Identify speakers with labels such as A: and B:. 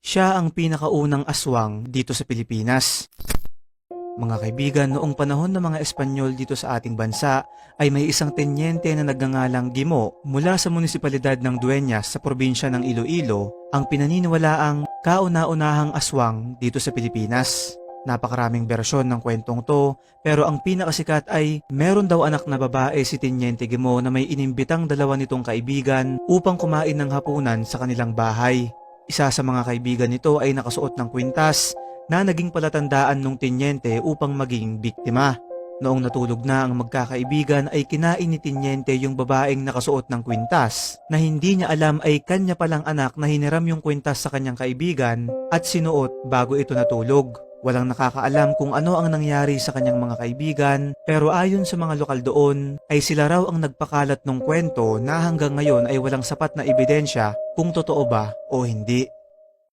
A: Siya ang pinakaunang aswang dito sa Pilipinas. Mga kaibigan, noong panahon ng mga Espanyol dito sa ating bansa ay may isang tenyente na nagngangalang Gimo mula sa munisipalidad ng Dueñas sa probinsya ng Iloilo ang pinaniniwalaang kauna-unahang aswang dito sa Pilipinas. Napakaraming bersyon ng kwentong to, pero ang pinakasikat ay meron daw anak na babae si Tenyente Gimo na may inimbitang dalawa nitong kaibigan upang kumain ng hapunan sa kanilang bahay. Isa sa mga kaibigan nito ay nakasuot ng kwintas na naging palatandaan ng Tenyente upang maging biktima. Noong natulog na ang magkakaibigan ay kinain ni Tenyente yung babaeng nakasuot ng kwintas na hindi niya alam ay kanya palang anak na hiniram yung kwintas sa kanyang kaibigan at sinuot bago ito natulog. Walang nakakaalam kung ano ang nangyari sa kanyang mga kaibigan, pero ayon sa mga lokal doon ay sila raw ang nagpakalat ng kwento na hanggang ngayon ay walang sapat na ebidensya kung totoo ba o hindi.